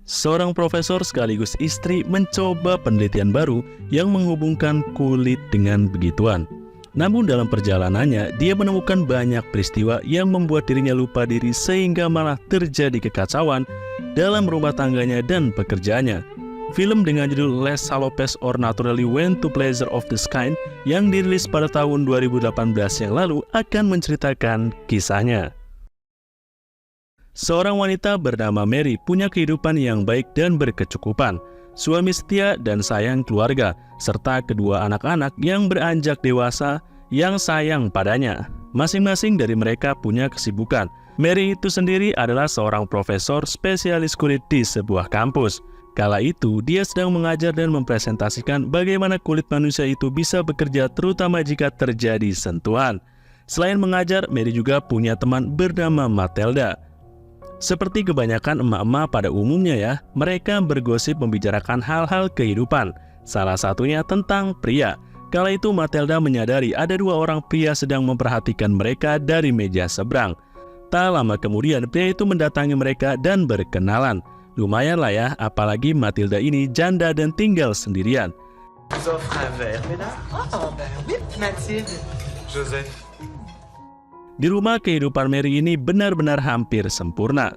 Seorang profesor sekaligus istri mencoba penelitian baru yang menghubungkan kulit dengan begituan. Namun dalam perjalanannya, dia menemukan banyak peristiwa yang membuat dirinya lupa diri sehingga malah terjadi kekacauan dalam rumah tangganya dan pekerjaannya. Film dengan judul Les Salopes or Naturally Went to Pleasure of the Sky yang dirilis pada tahun 2018 yang lalu akan menceritakan kisahnya. Seorang wanita bernama Mary punya kehidupan yang baik dan berkecukupan, suami setia dan sayang keluarga, serta kedua anak-anak yang beranjak dewasa yang sayang padanya. Masing-masing dari mereka punya kesibukan. Mary itu sendiri adalah seorang profesor spesialis kulit di sebuah kampus. Kala itu, dia sedang mengajar dan mempresentasikan bagaimana kulit manusia itu bisa bekerja terutama jika terjadi sentuhan. Selain mengajar, Mary juga punya teman bernama Matilda. Seperti kebanyakan emak-emak pada umumnya ya, mereka bergosip membicarakan hal-hal kehidupan, salah satunya tentang pria. Kala itu Matilda menyadari ada dua orang pria sedang memperhatikan mereka dari meja seberang. Tak lama kemudian pria itu mendatangi mereka dan berkenalan. Lumayan lah ya, apalagi Matilda ini janda dan tinggal sendirian. Di rumah kehidupan Mary ini benar-benar hampir sempurna.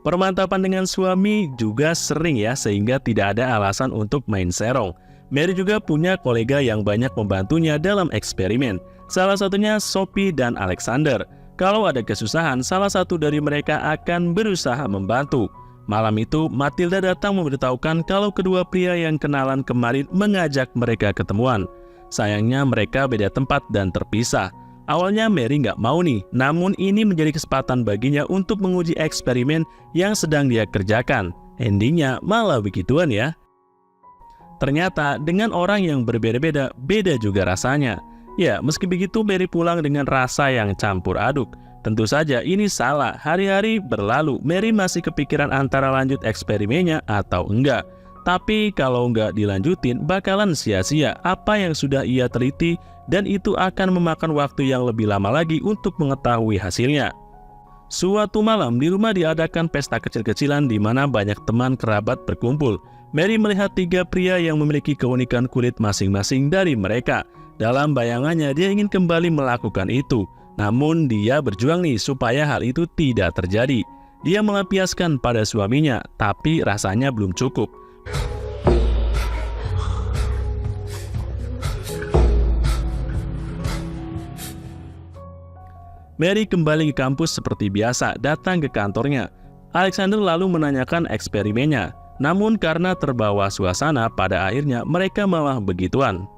Permantapan dengan suami juga sering ya, sehingga tidak ada alasan untuk main serong. Mary juga punya kolega yang banyak membantunya dalam eksperimen. Salah satunya Sophie dan Alexander. Kalau ada kesusahan, salah satu dari mereka akan berusaha membantu. Malam itu, Matilda datang memberitahukan kalau kedua pria yang kenalan kemarin mengajak mereka ketemuan. Sayangnya mereka beda tempat dan terpisah. Awalnya Mary nggak mau nih, namun ini menjadi kesempatan baginya untuk menguji eksperimen yang sedang dia kerjakan. Endingnya malah begituan ya. Ternyata dengan orang yang berbeda-beda, beda juga rasanya. Ya, meski begitu Mary pulang dengan rasa yang campur aduk. Tentu saja ini salah, hari-hari berlalu, Mary masih kepikiran antara lanjut eksperimennya atau enggak. Tapi kalau nggak dilanjutin, bakalan sia-sia apa yang sudah ia teliti dan itu akan memakan waktu yang lebih lama lagi untuk mengetahui hasilnya. Suatu malam di rumah diadakan pesta kecil-kecilan di mana banyak teman kerabat berkumpul. Mary melihat tiga pria yang memiliki keunikan kulit masing-masing dari mereka. Dalam bayangannya dia ingin kembali melakukan itu. Namun dia berjuang nih supaya hal itu tidak terjadi. Dia melampiaskan pada suaminya, tapi rasanya belum cukup. Mary kembali ke kampus seperti biasa, datang ke kantornya. Alexander lalu menanyakan eksperimennya. Namun karena terbawa suasana, pada akhirnya mereka malah begituan.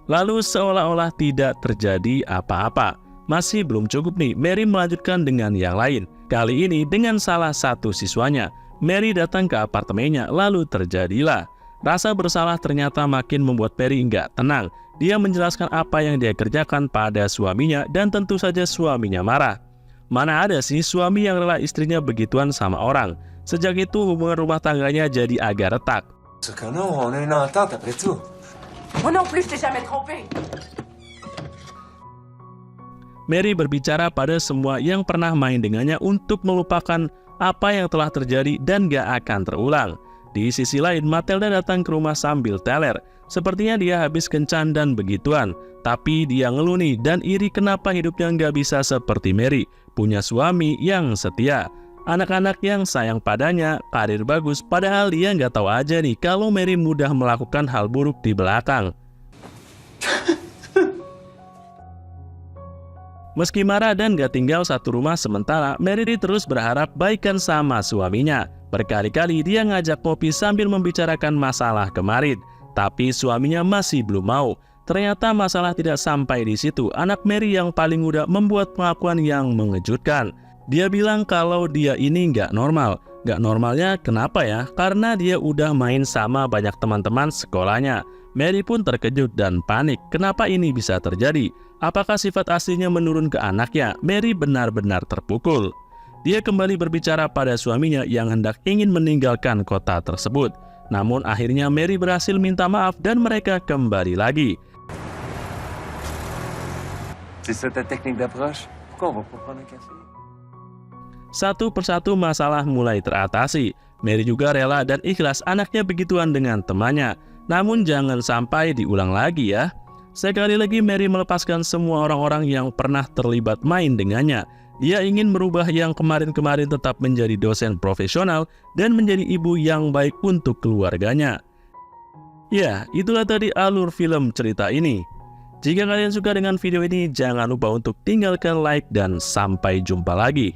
Lalu seolah-olah tidak terjadi apa-apa. Masih belum cukup nih, Mary melanjutkan dengan yang lain. Kali ini dengan salah satu siswanya. Mary datang ke apartemennya, lalu terjadilah. Rasa bersalah ternyata makin membuat Mary nggak tenang. Dia menjelaskan apa yang dia kerjakan pada suaminya dan tentu saja suaminya marah. Mana ada sih suami yang rela istrinya begituan sama orang. Sejak itu hubungan rumah tangganya jadi agak retak. Mary berbicara pada semua yang pernah main dengannya untuk melupakan apa yang telah terjadi dan gak akan terulang. Di sisi lain, Matilda datang ke rumah sambil teler. Sepertinya dia habis kencan dan begituan. Tapi dia ngeluh nih dan iri kenapa hidupnya nggak bisa seperti Mary. Punya suami yang setia, anak-anak yang sayang padanya, karir bagus. Padahal dia nggak tahu aja nih kalau Mary mudah melakukan hal buruk di belakang. Meski marah dan gak tinggal satu rumah sementara, Mary terus berharap baikan sama suaminya. Berkali-kali dia ngajak kopi sambil membicarakan masalah kemarin. Tapi suaminya masih belum mau. Ternyata masalah tidak sampai di situ. Anak Mary yang paling muda membuat pengakuan yang mengejutkan. Dia bilang kalau dia ini nggak normal. Nggak normalnya kenapa ya? Karena dia udah main sama banyak teman-teman sekolahnya. Mary pun terkejut dan panik. Kenapa ini bisa terjadi? Apakah sifat aslinya menurun ke anaknya? Mary benar-benar terpukul. Dia kembali berbicara pada suaminya yang hendak ingin meninggalkan kota tersebut. Namun akhirnya Mary berhasil minta maaf dan mereka kembali lagi. Satu persatu masalah mulai teratasi. Mary juga rela dan ikhlas anaknya begituan dengan temannya. Namun jangan sampai diulang lagi ya. Sekali lagi Mary melepaskan semua orang-orang yang pernah terlibat main dengannya. Dia ingin merubah yang kemarin-kemarin tetap menjadi dosen profesional dan menjadi ibu yang baik untuk keluarganya. Ya, itulah tadi alur film cerita ini. Jika kalian suka dengan video ini, jangan lupa untuk tinggalkan like dan sampai jumpa lagi.